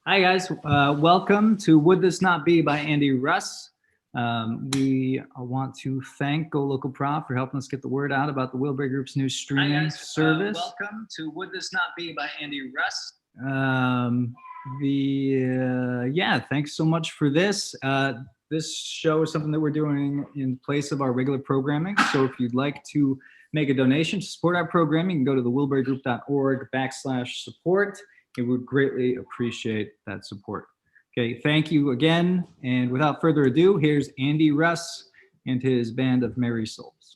Hi guys, welcome to Would This Not Be by Andy Russ. We want to thank Go Local Prop for helping us get the word out about the Wilbury Group's new streaming service. Welcome to Would This Not Be by Andy Russ. Thanks so much for this. This show is something that we're doing in place of our regular programming. So if you'd like to make a donation to support our programming, you can go to thewilburygroup.org/support. It would greatly appreciate that support. Okay, thank you again. And without further ado, here's Andy Russ and his band of merry souls.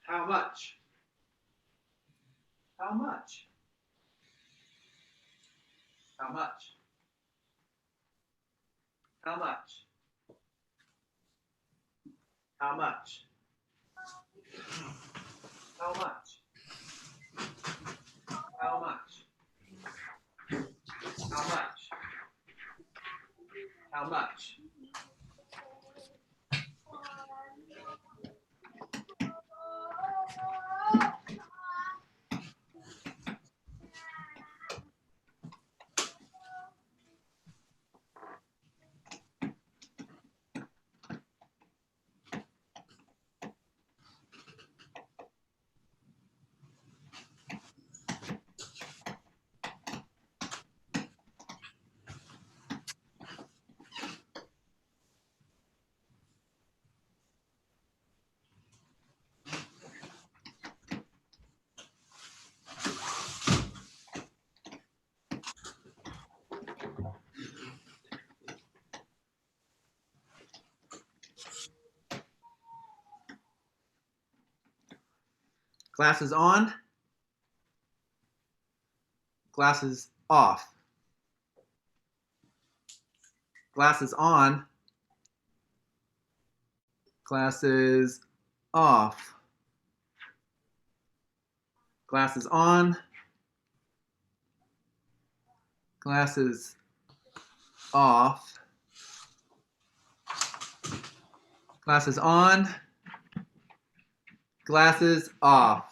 How much? How much? How much? How much? How much? How much? How much? How much? How much? Glasses on. Glasses off. Glasses on. Glasses off. Glasses on. Glasses off. Glasses on. Glasses off.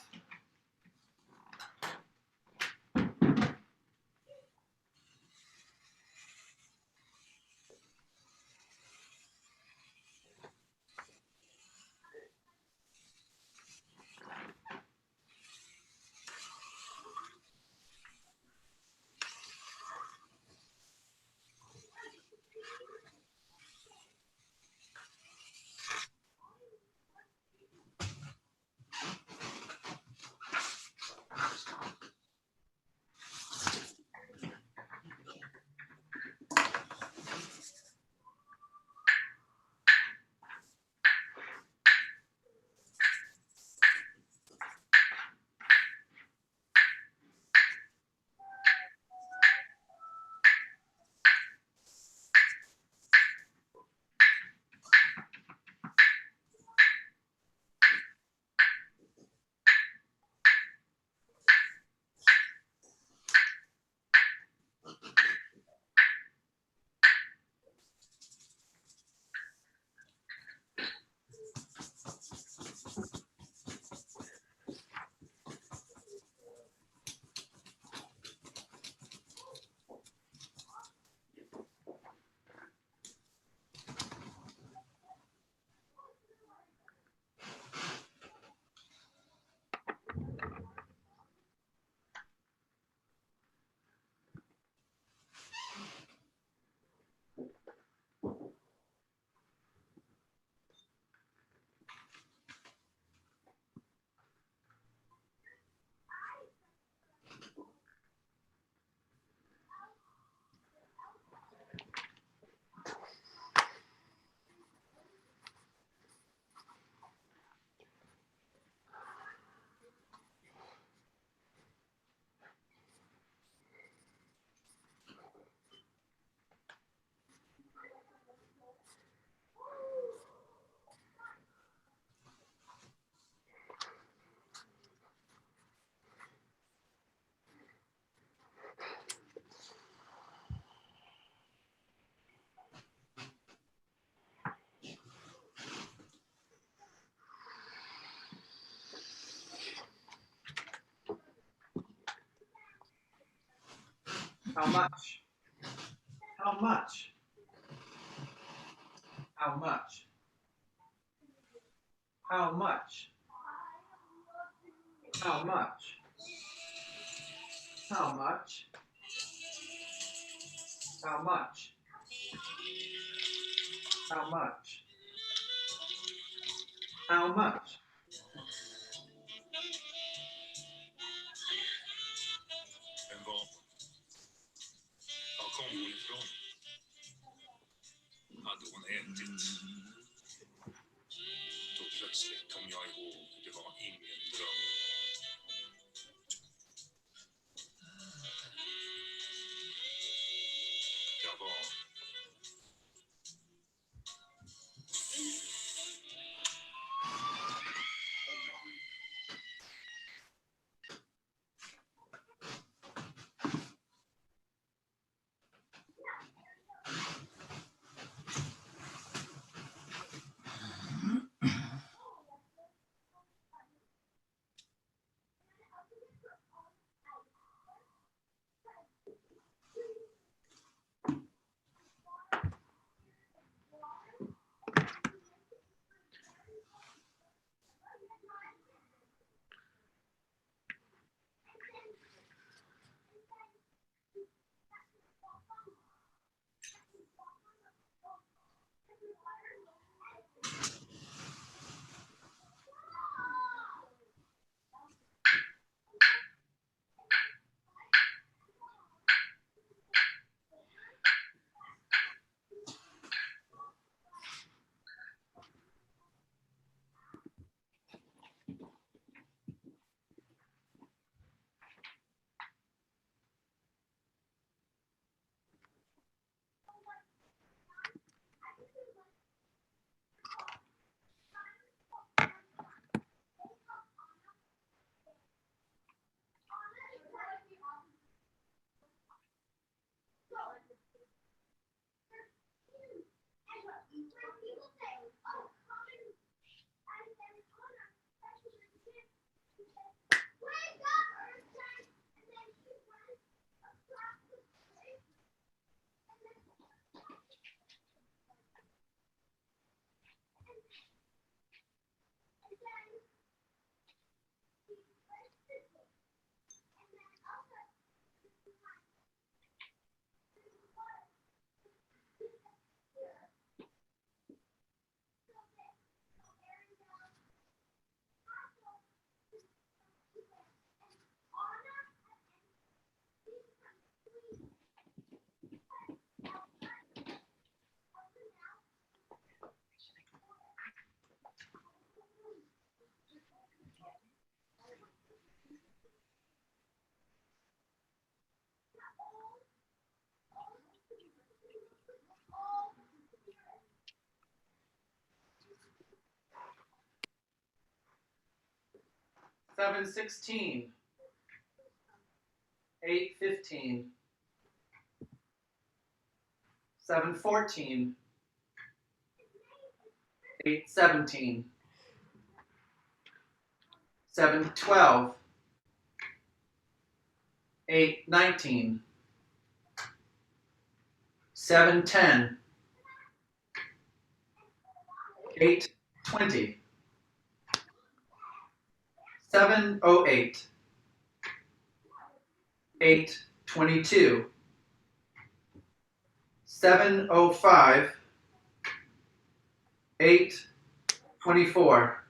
How much? How much? How much? How much? How much? How much? How much? How much? How much? En var kom hon ifrån? Hade hon ätit? Då plötsligt kom jag ihåg, det var ingen dröm. Jag var Seven 16. 8 15. 7 14. 8 17. 7 12. 8 19. 7 10. 8 20. 7 08. 8 22. 7 05. 8 24.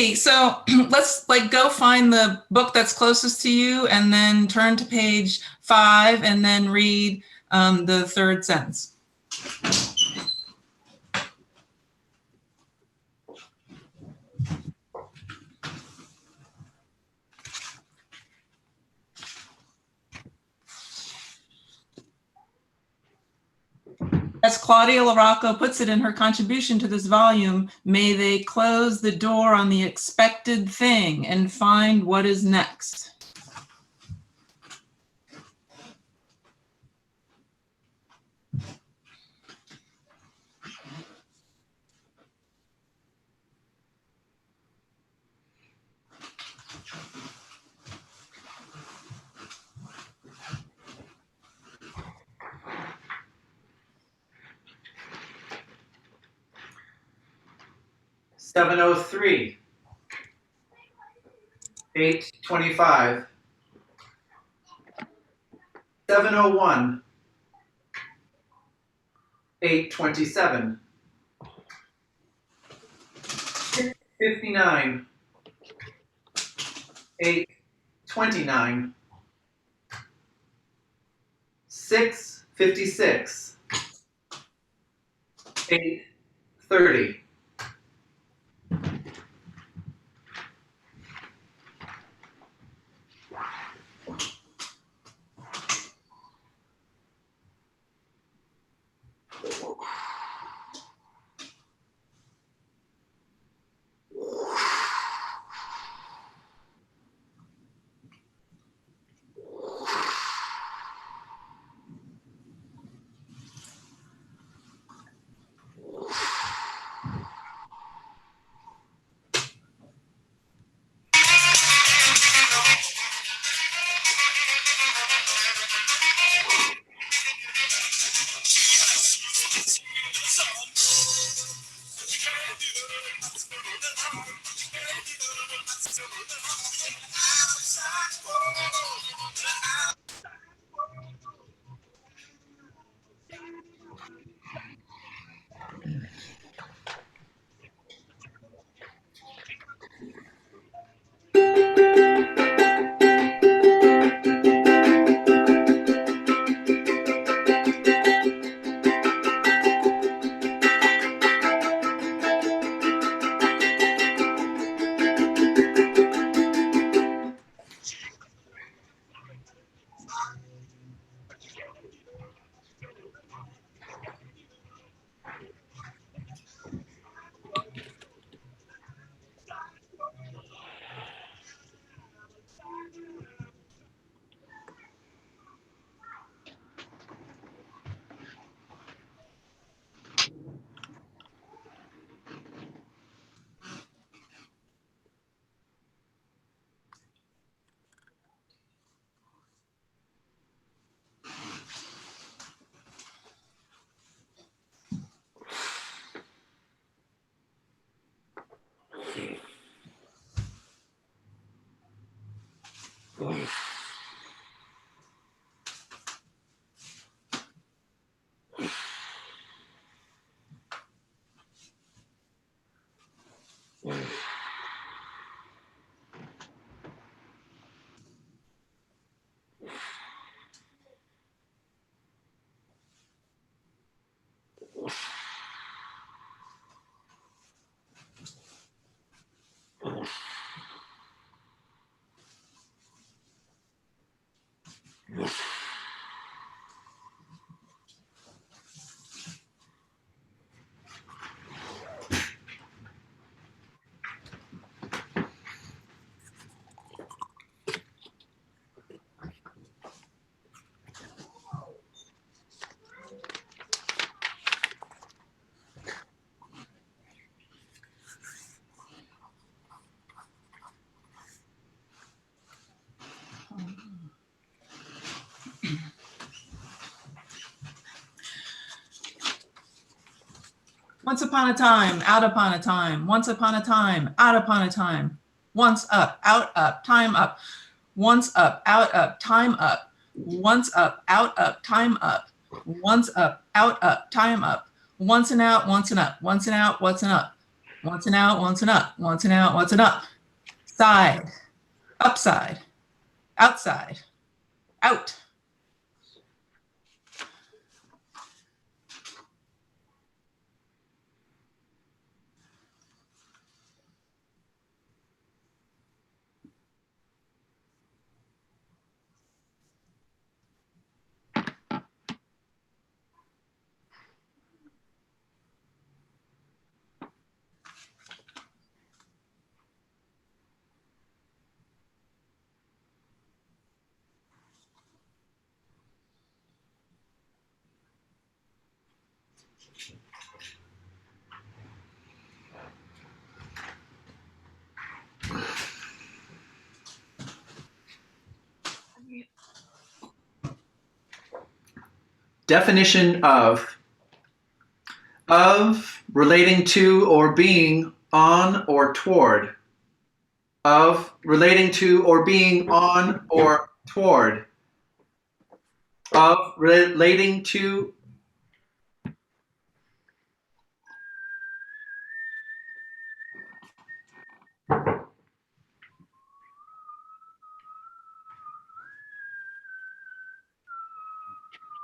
Hey, so let's go find the book that's closest to you and then turn to page 5 and then read the third sentence. As Claudia LaRocco puts it in her contribution to this volume, may they close the door on the expected thing and find what is next. Seven oh three. 8:25. 7:01. 8:27. 6:59. 8:29. 6:56. 8:30. Once upon a time, out upon a time, once upon a time, out upon a time, once up, time up, once up, time up, once up, time up, once up, time up, once and out, once and up, once and out, what's an up, once and out, once and up, once and out, what's an up, side, upside, outside, out, Definition of relating to or being on or toward. Of relating to or being on or toward. Of relating to.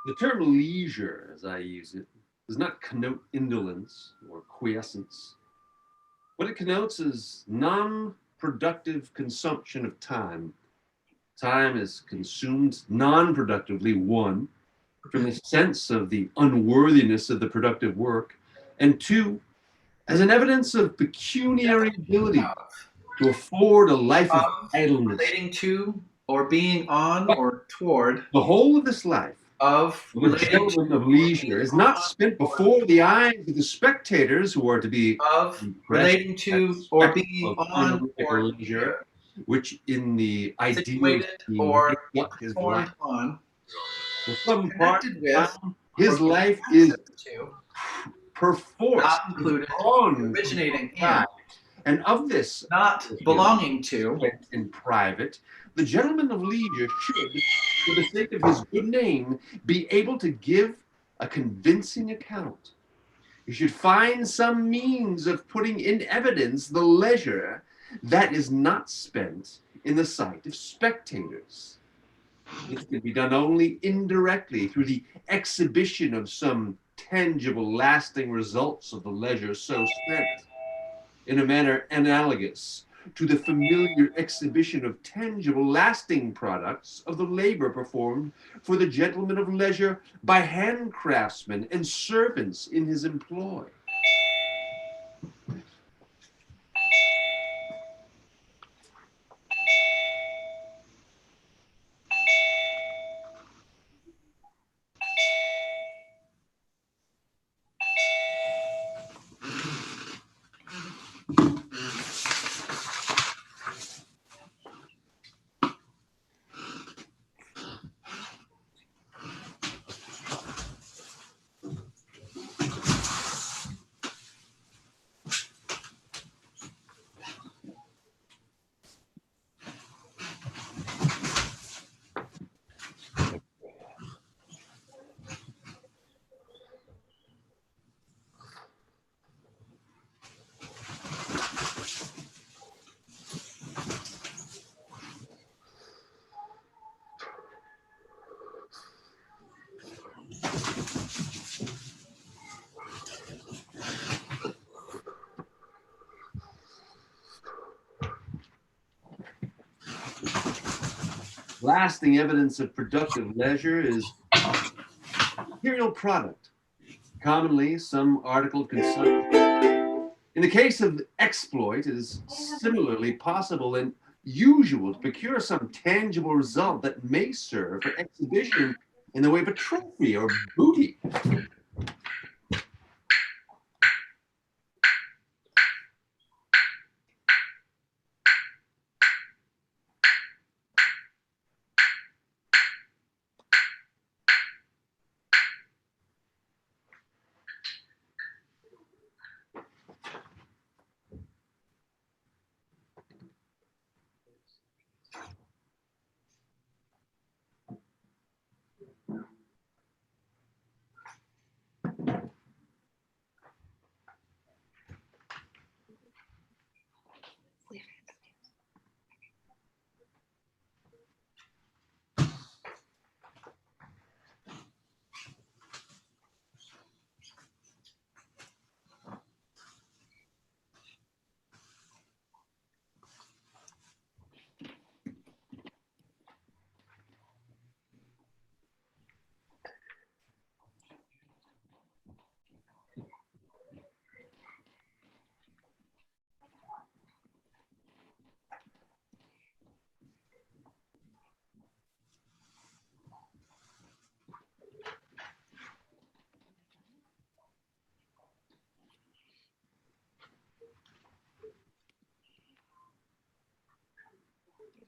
The term leisure, as I use it, does not connote indolence or quiescence. What it connotes is non-productive consumption of time. Time is consumed non-productively, one, from the sense of the unworthiness of the productive work, and two, as an evidence of pecuniary ability to afford a life of idleness. Relating to or being on or toward. The whole of this life Of the relating gentleman of leisure is not spent before the eyes of the spectators who are to be of relating to or being on or leisure, which in the ideal situated scheme or makes up his formed life. on, For some part connected with, his or life is access to, perforce not included, on originating in, and of this not belonging to, in private, the gentleman of leisure should, for the sake of his good name, be able to give a convincing account. He should find some means of putting in evidence the leisure that is not spent in the sight of spectators. This can be done only indirectly through the exhibition of some tangible, lasting results of the leisure so spent, in a manner analogous to the familiar exhibition of tangible, lasting products of the labor performed for the gentleman of leisure by handcraftsmen and servants in his employ. Lasting evidence of productive leisure is material product, commonly some article of consumption. In the case of exploit, it is similarly possible and usual to procure some tangible result that may serve for exhibition in the way of a trophy or booty.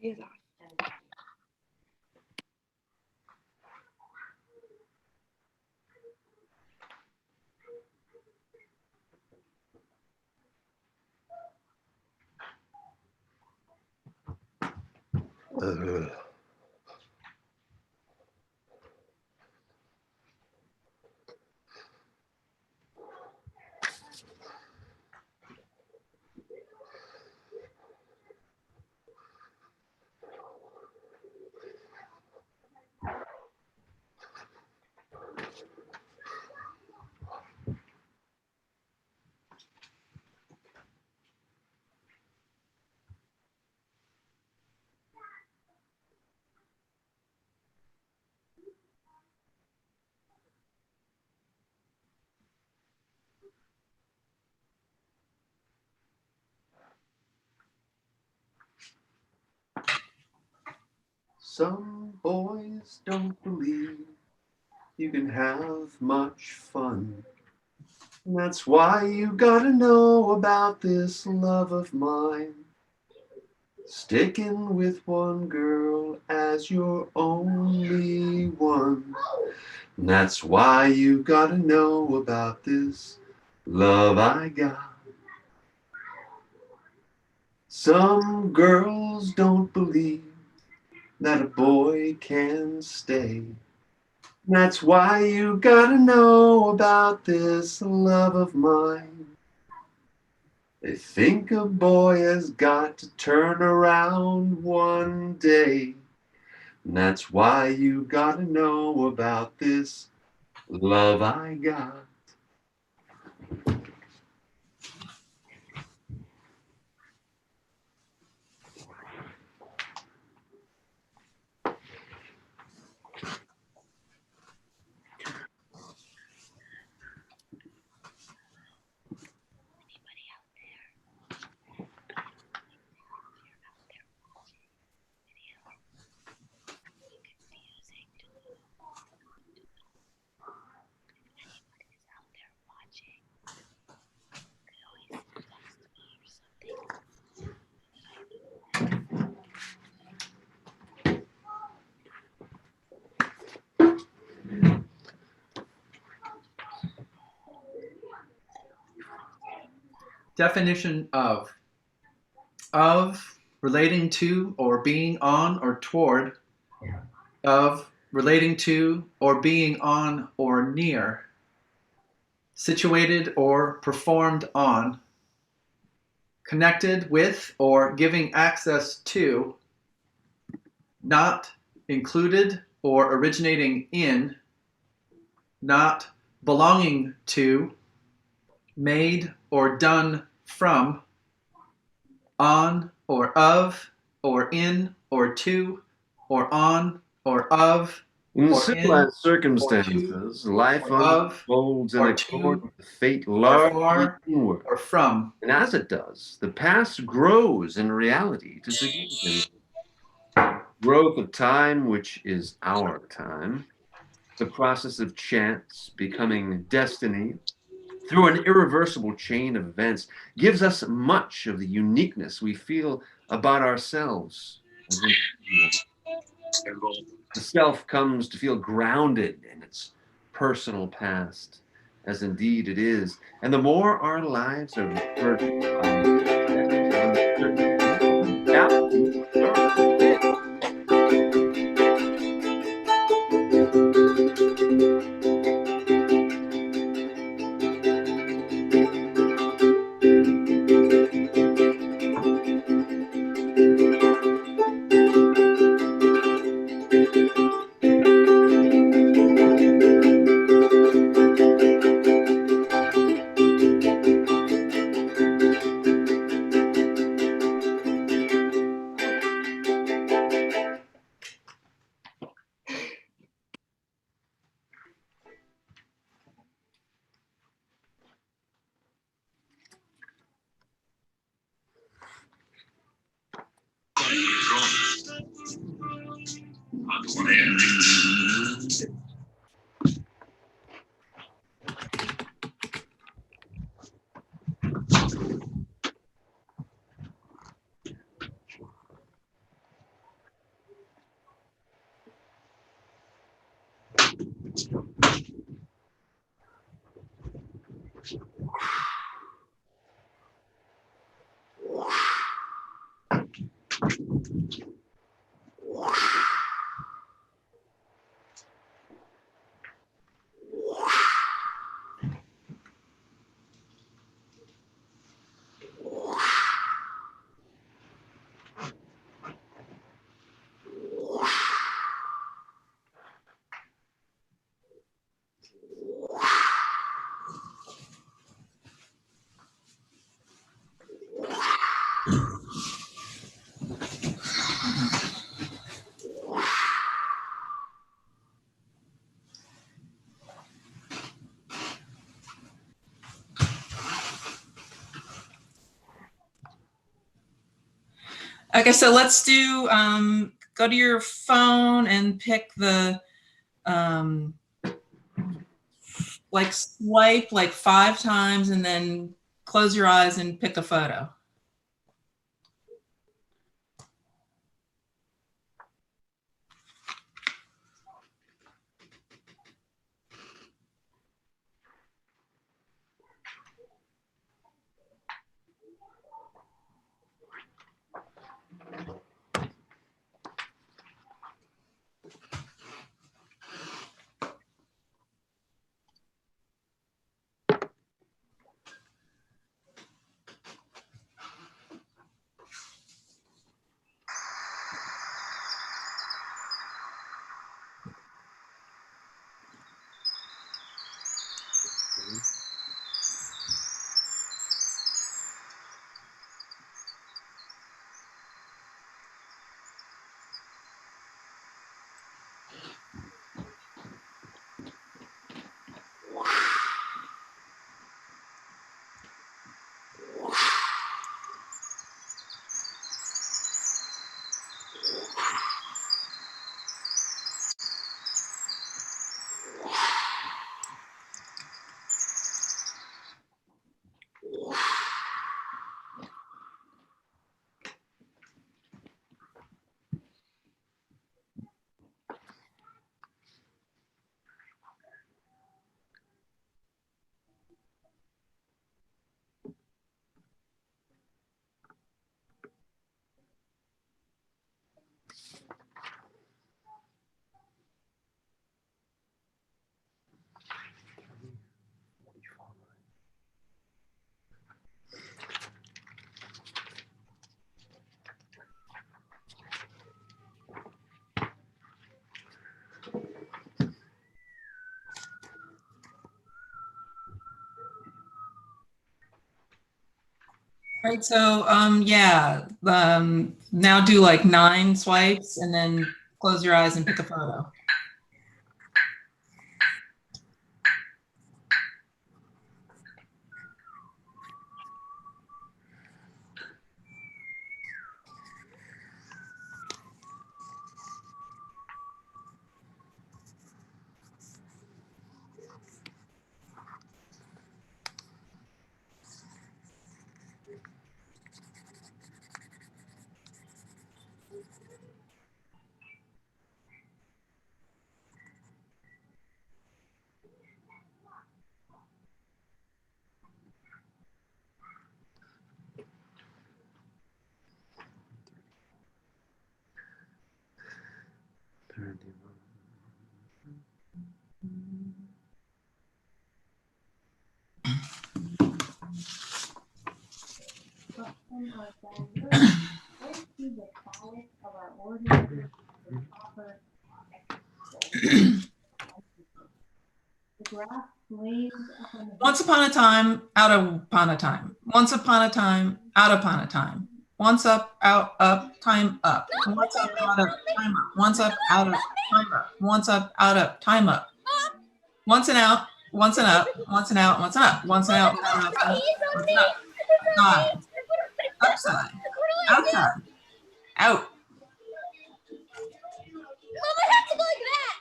It is off. Ugh. Some boys don't believe you can have much fun. And that's why you gotta know about this love of mine. Sticking with one girl as your only one. And that's why you gotta know about this love I got. Some girls don't believe that a boy can stay. That's why you gotta know about this love of mine. They think a boy has got to turn around one day. And that's why you gotta know about this love I got. Definition of relating to or being on or toward, of relating to or being on or near, situated or performed on, connected with or giving access to, not included or originating in, not belonging to, made or done from, on or of, or in or to, or on or of, In or civilized in, circumstances, life or of, unfolds in or accord to, with fate or largely for, inward. or from. And as it does, the past grows in reality to significance. Growth of time, which is our time, the process of chance becoming destiny through an irreversible chain of events, gives us much of the uniqueness we feel about ourselves as individuals. The self comes to feel grounded in its personal past, as indeed it is. And the more our lives are burdened by uncertainty, reality Okay, so let's do, go to your phone and pick the, like swipe like 5 times and then close your eyes and pick a photo. Right, so yeah, now do like 9 swipes and then close your eyes and pick a photo. Once upon a time, out upon a time. Once upon a time, out upon a time. Once up, out, up, time up. Once up, out, up, time up. Once up, out, up, time up. Once up, out, up, time up. Once and out, once and up, once and out, once and up. Once and out, out, up, once and up. Side, upside, outside, out. Mama has to go like that.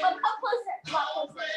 Come closer. Come closer.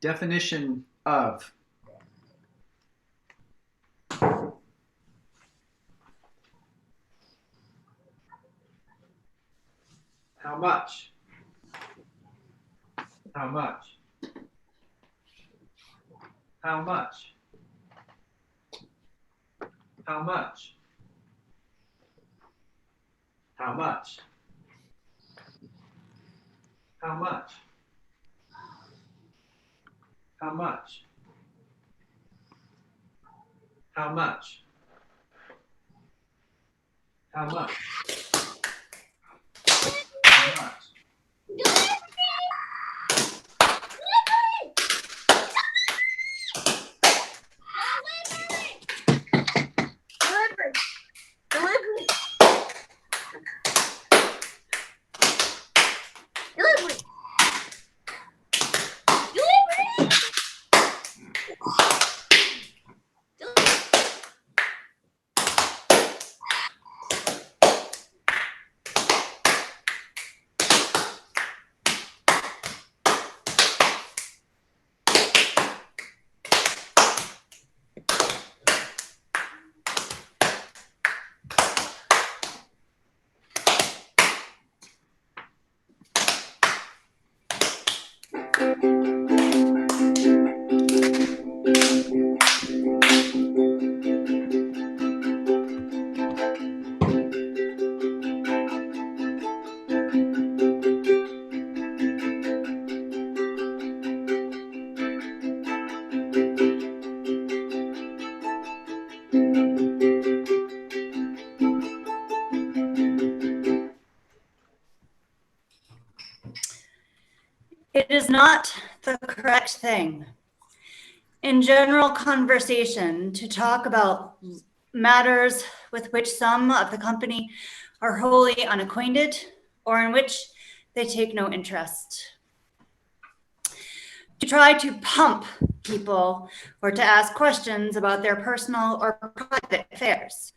Definition of. How much? How much? How much? How much? How much? How much? How much? How much? How much? How much? It is not the correct thing in general conversation to talk about matters with which some of the company are wholly unacquainted or in which they take no interest. To try to pump people or to ask questions about their personal or private affairs,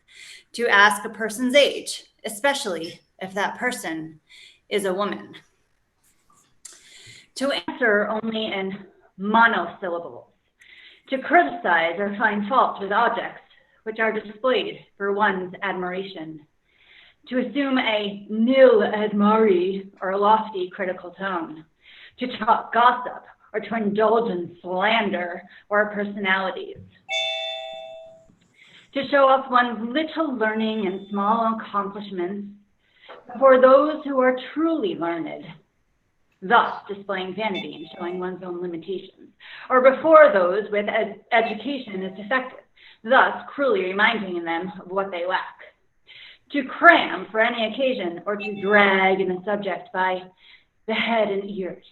to ask a person's age, especially if that person is a woman. To answer only in monosyllables, to criticize or find fault with objects which are displayed for one's admiration, to assume a nil admari or a lofty critical tone, to talk gossip or to indulge in slander or personalities, to show off one's little learning and small accomplishments for those who are truly learned, thus displaying vanity and showing one's own limitations, or before those with education is defective, thus cruelly reminding them of what they lack. To cram for any occasion or to drag in the subject by the head and ears.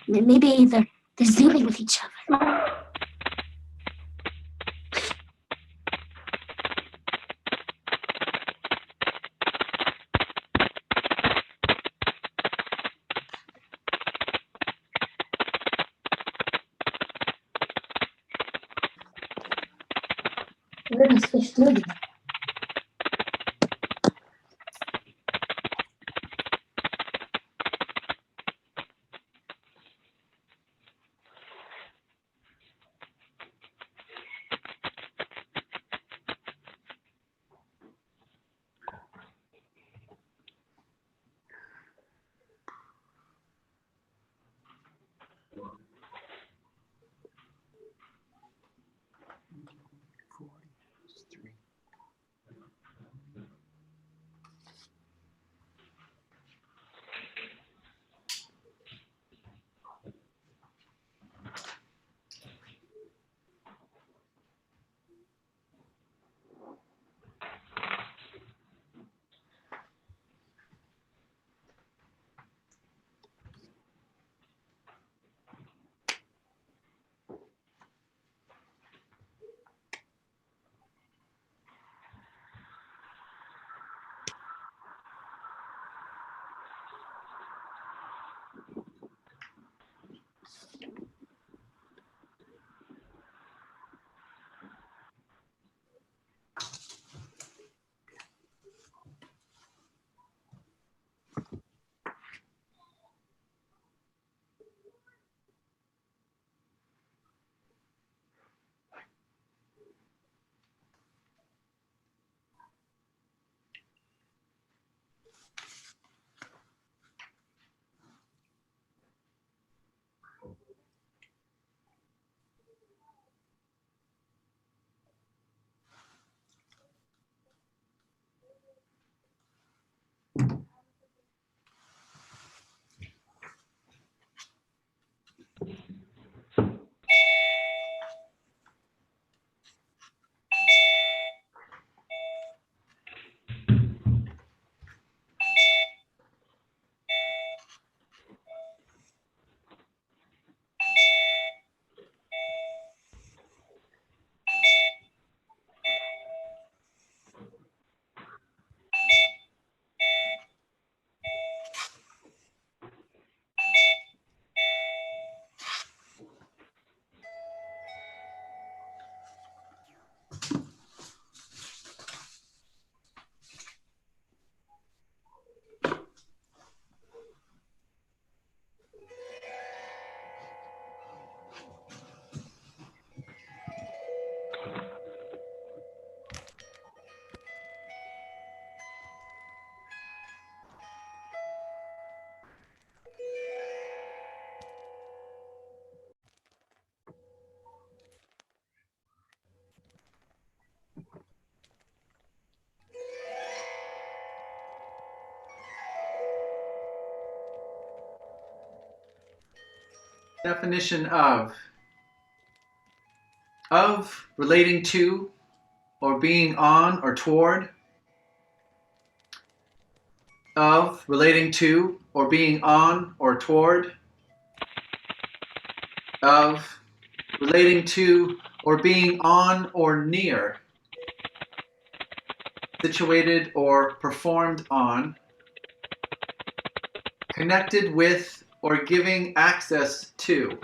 Maybe they're zooming with each other. Where does fish do that? Definition of relating to or being on or toward, of relating to or being on or toward, of relating to or being on or near, situated or performed on, connected with or giving access to.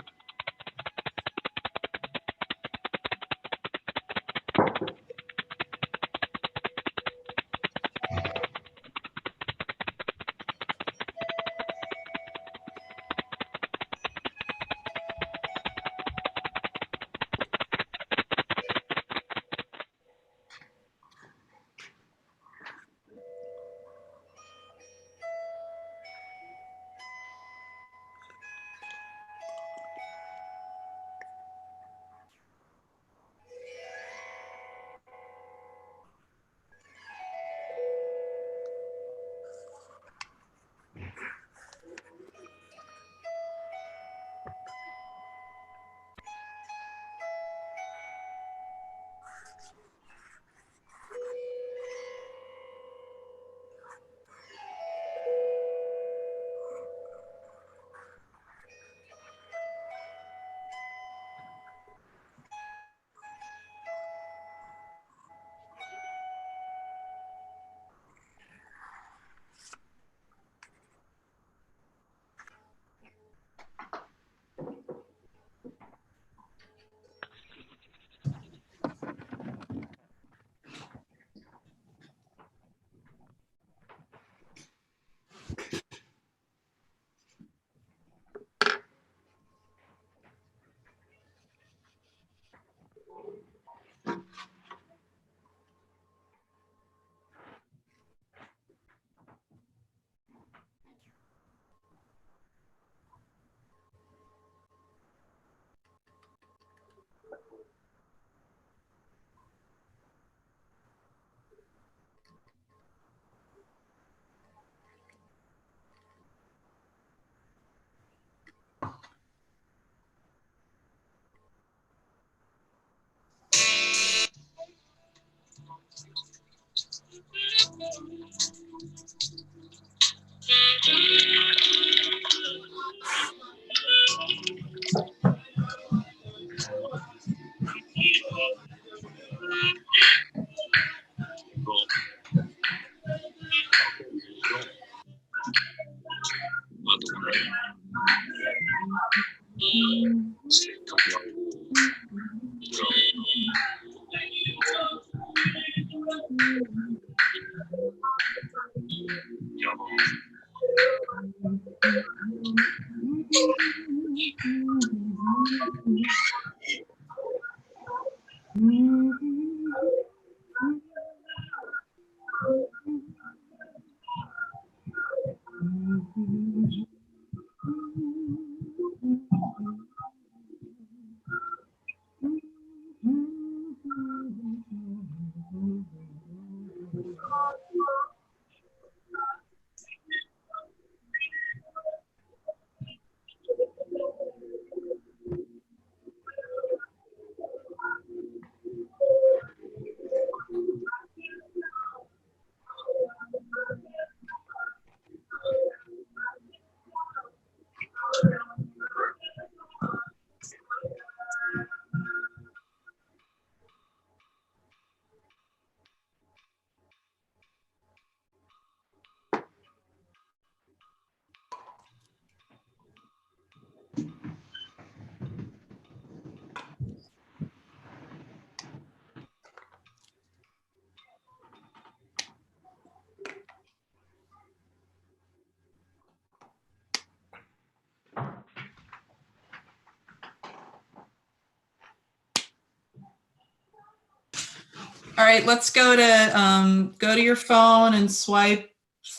All right, let's go to your phone and swipe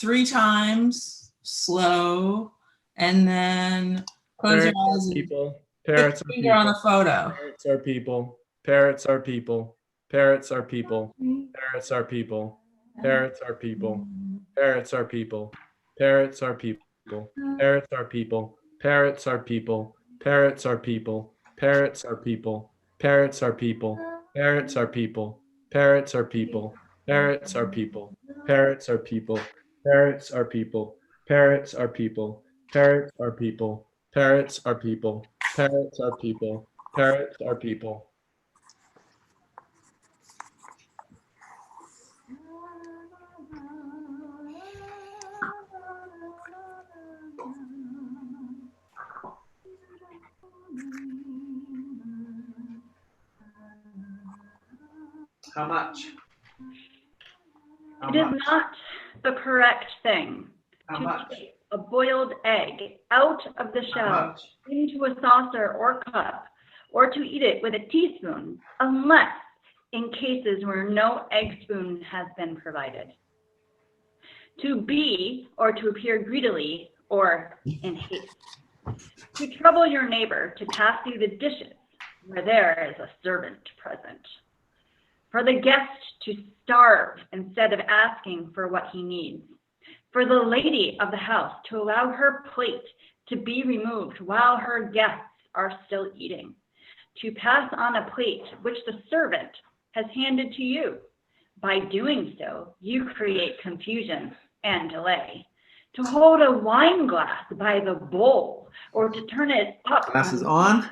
3 times, slow, and then close your eyes and People. put Parrots your are finger on people. a photo. Parrots are people. Parrots are people. Parrots are people. Parrots are people. Parrots are people. Parrots are people. Parrots are people. Parrots are people. Parrots are people. Parrots are people. Parrots are people. Parrots are people. Parrots are people. Parrots are people. Parrots are people. Parrots are people. Parrots are people. Parrots are people. Parrots are people. Parrots are people. Parrots are people. Parrots are people. How much? How It is much? not the correct thing How to much? take a boiled egg out of the How shell much? into a saucer or cup, or to eat it with a teaspoon, unless in cases where no egg spoon has been provided. To be or to appear greedily or in haste. To trouble your neighbor to pass you the dishes where there is a servant present. For the guest to starve instead of asking for what he needs. For the lady of the house to allow her plate to be removed while her guests are still eating. To pass on a plate which the servant has handed to you. By doing so, you create confusion and delay. To hold a wine glass by the bowl or to turn it up Glasses on.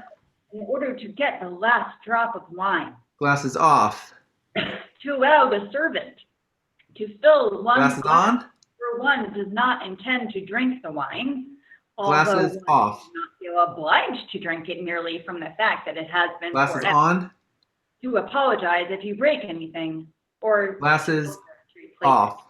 in order to get the last drop of wine. Glasses off. To allow the servant to fill one Glasses glass on. where one does not intend to drink the wine, although Glasses one off. does not feel obliged to drink it merely from the fact that it has been Glasses poured out. on. To apologize if you break anything, or Glasses to replace it. off.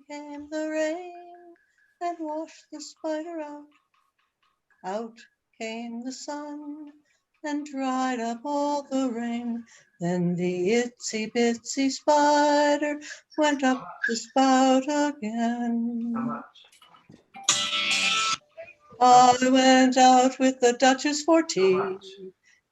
Came the rain and washed the spider out. Out came the sun and dried up all the rain. Then the itsy bitsy spider went up the spout again. How much? I went out with the Duchess for How tea. much?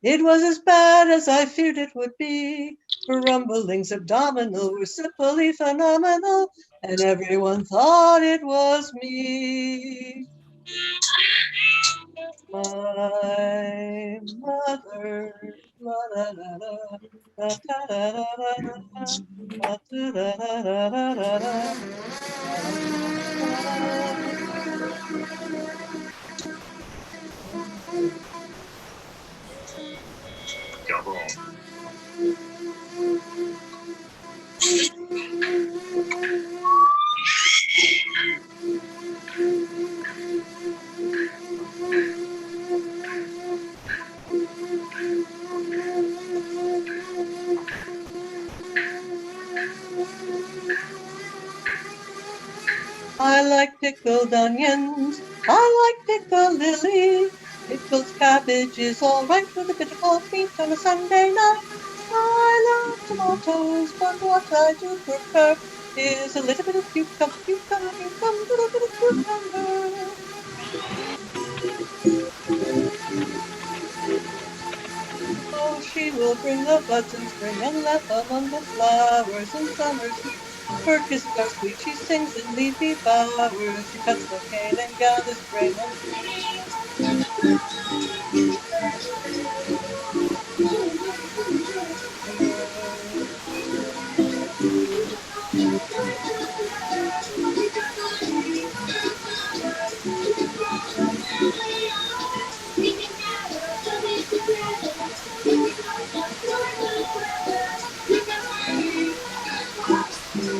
It was as bad as I feared it would be. Rumblings abdominal were simply phenomenal, and everyone thought it was me. My mother, la la la la, la da da da da da, la da da da da da da. I like pickled onions. I like pickled lily. Pickled cabbage is all right with a bit of cold meat on a Sunday night. I love tomatoes, but what I do prefer is a little bit of cucumber, cucumber, cucumber, little bit of cucumber. Oh, she will bring the buds in spring and laugh among the flowers in summer's heat. Her kisses are sweet, she sings in leafy bowers. She cuts the cane and gathers grain and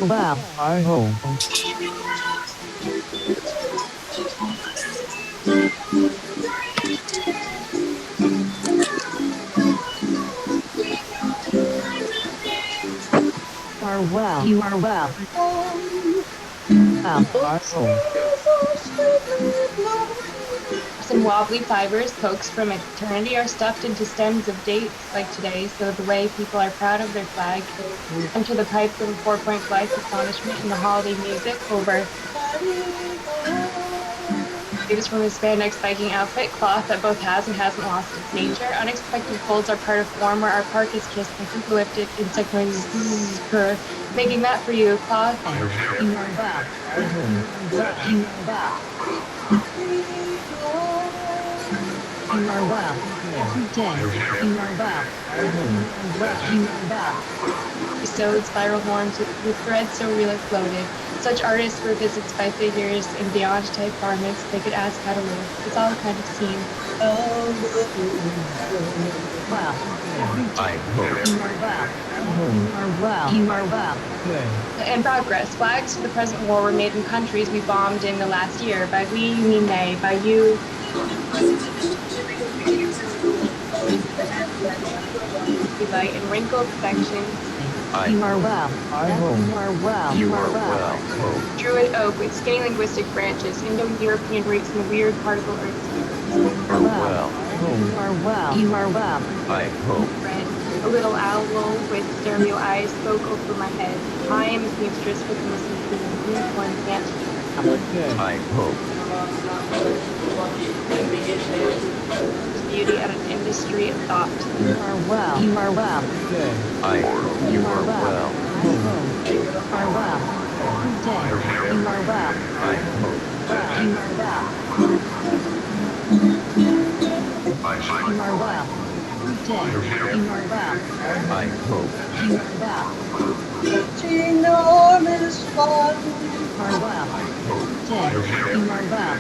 Wow. I hope. Are well. You are well. Some wobbly fibers, coaxed from eternity, are stuffed into stems of dates like today, so the way people are proud of their flag. Enter the pipes of a 4-point flight, astonishment in the holiday music over. Leaves from his spandex biking outfit, cloth that both has and hasn't lost its nature. Unexpected folds are part of form where our park is kissed and eucalyptic insect noises purr. Making that for you, cloth. You are well. You are well. You are well. Every day. You are well. You are well. Sewed spiral horns with threads so real it floated. Such artists were visits by figures in beyond type garments they could ask how to live. It's all kind of seen. Well, every day. You are well. You are well. You are well. In progress, flags for the present war were made in countries we bombed in the last year. By we, you mean they. By you. Light and wrinkled sections. You are well. You are well. You are well. Druid oak with skinny linguistic branches, Indo-European roots and weird particle earth. You are well. You are well. You are well. I hope. Red. A little owl with stereo eyes spoke over my head. I am a seamstress with the missing unicorn pant. I hope. Beauty at an industry of thought. You are well. You are well. I hope. You are well. You are well. Every day. You are well. I hope. You are well. You are well. Every day. You are well. I hope. You are well. enormous fun. You are well. Every day. You are well.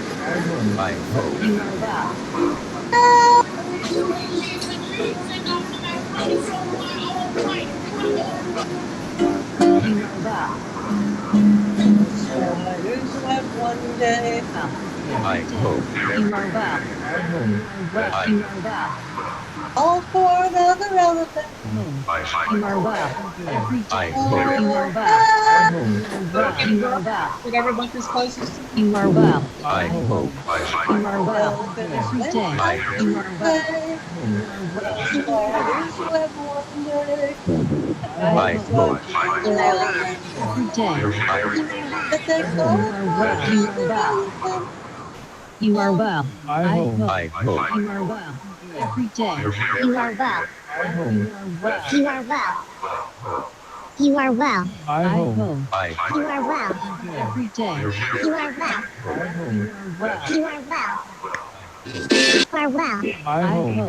I hope. You are well. You are well. Spiders web one day. I hope. You are well. You are well. All for another elephant. You are well. Every day. You are well. You are well. Whatever book is closest to You are well. I hope. You are well. Every day. You are well. Spiders web one day. I hope. Every day. But they You are well. You are well. I hope. You are well. Every day. You are well. You are well. You are well. You are well. I hope. You are well. Every day. You are well. You are well. You are well. You are well. I hope.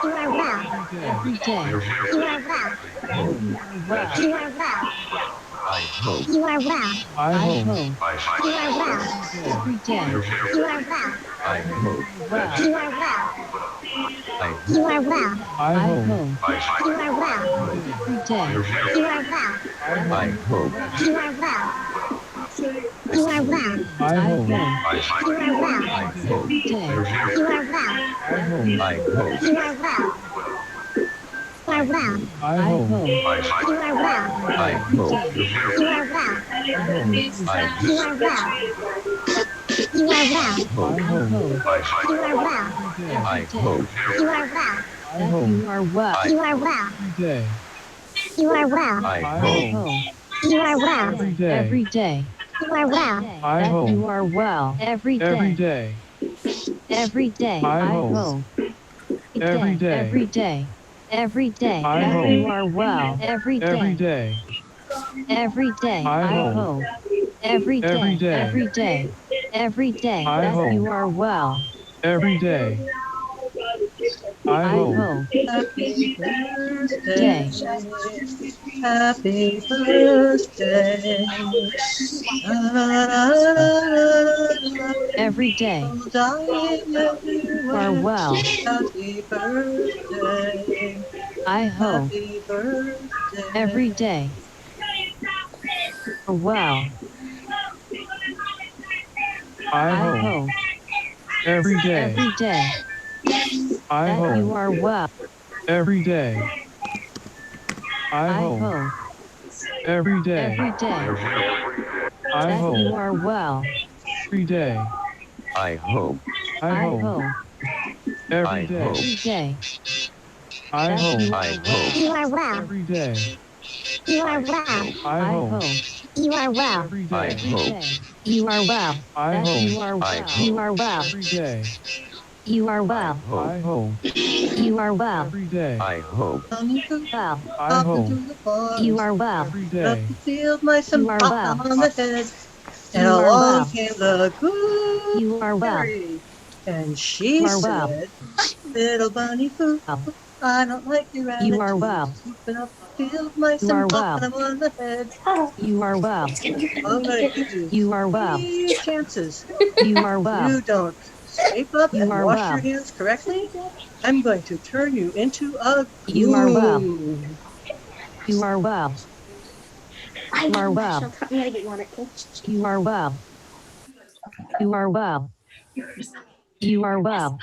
You are well. Every day. You are well. You are well. You are well. I hope. You are well. Every day. You are well. Well. You are well. You are well. I hope. You are well. Every day. You are well. You are well. You are well. I hope. You are well. Every day. You are well. You are well. You are well. I hope. You are well. Every day. You are well. You are well. You are well. You are well. You are well. You are well. You are well. You are well. You are well. Every day. You are well. That you are well. Every day. Every day. I hope. Every day. Every day. That you are well. Every day. Every day. I hope. Every day. Every day. Every day. That you are well. Every day. I hope. Happy Day. birthday. Happy birthday. Every day. Dying You are everywhere. well. Happy birthday. I hope. Happy birthday. Every day. Are well. I hope. Every day. Every day. That you are well. Every day. I hope. Every day. Every day. That you are well. Every day. I hope. Every day. Every day. I That hope. you are well. You are well. Every day. You are well. I hope. You are well. Every day. You are well. I That hope. you are well. You are well. Every day. You are well. I hope. You are well. Every day. Well. I hope. You are well. Every Up day. the field, mice and You are pop well. on the head. And You are along well. came the good You are well. fairy. And she You are well. said, little bunny poo, I don't like your You are attitude. well. Scooping up the field mice You are and well. popping them on the head. You are well. I'm going to give you You are well. 3 chances. You are If well. you don't scrape up You and are wash well. your hands correctly, I'm going to turn you into a You are well. goon. You are well. You are well. You are well. You are well. You are well.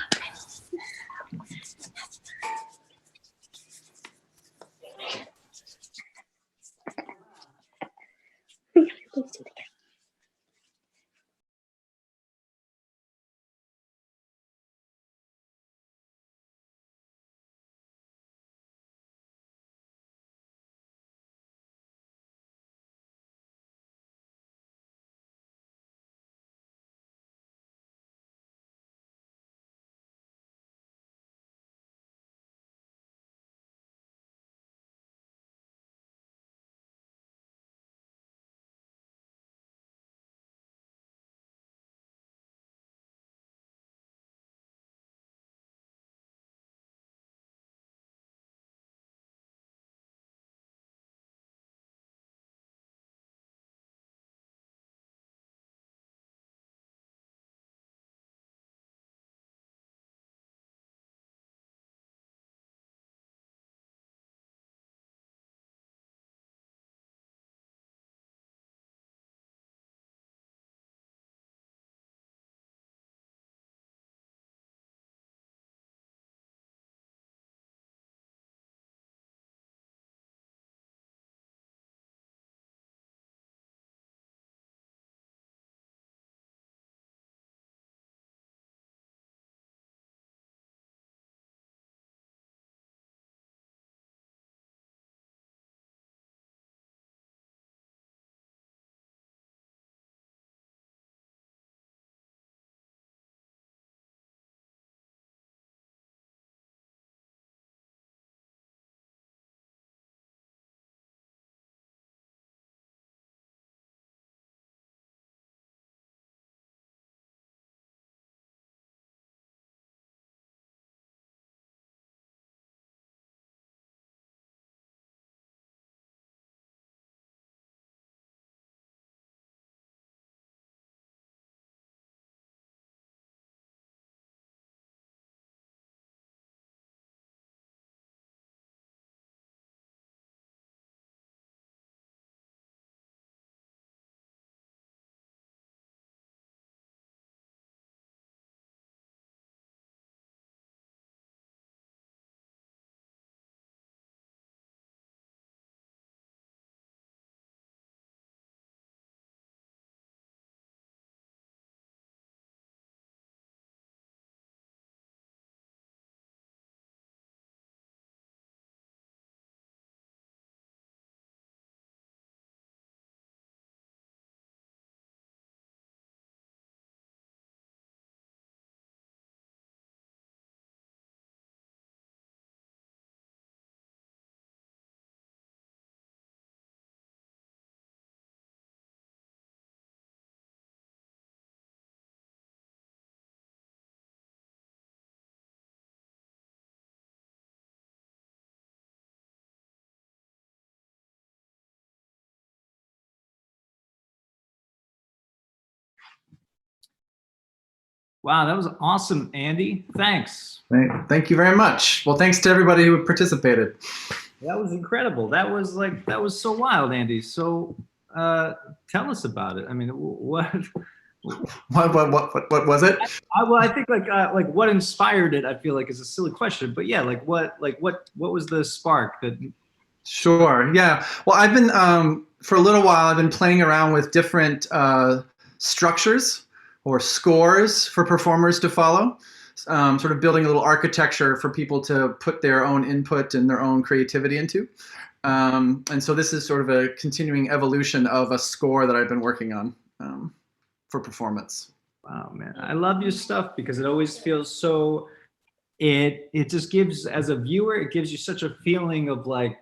Wow, that was awesome, Andy. Thanks. Thank you very much. Well, thanks to everybody who participated. That was incredible. That was so wild, Andy. So tell us about it. I mean, what was it? Well, I think like what inspired it, I feel like is a silly question, but yeah, what was the spark that? Sure. Yeah. Well, I've been for a little while. I've been playing around with different structures or scores for performers to follow. Sort of building a little architecture for people to put their own input and their own creativity into. And so this is sort of a continuing evolution of a score that I've been working on for performance. Wow, man. I love your stuff because it always feels so, it just gives, as a viewer, it gives you such a feeling of like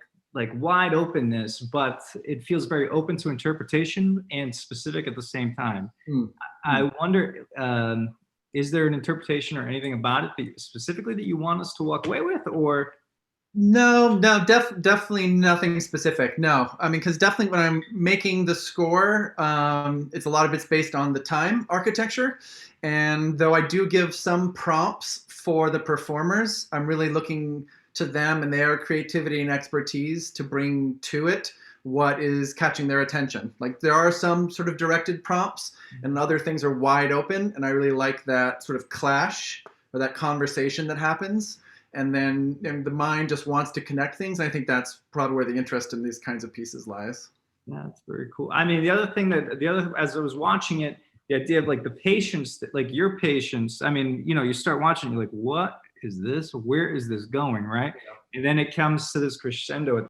wide openness, but it feels very open to interpretation and specific at the same time. I wonder, is there an interpretation or anything about it that specifically that you want us to walk away with, or? No, definitely nothing specific. No, I mean, because definitely when I'm making the score, it's a lot of it's based on the time architecture. And though I do give some prompts for the performers, I'm really looking to them and their creativity and expertise to bring to it what is catching their attention. Like there are some sort of directed prompts and other things are wide open. And I really like that sort of clash or that conversation that happens. And then the mind just wants to connect things. I think that's probably where the interest in these kinds of pieces lies. Yeah, that's very cool. I mean, as I was watching it, the idea of like the patience, like your patience, I mean, you start watching, you're like, what is this? Where is this going, right? And then it comes to this crescendo at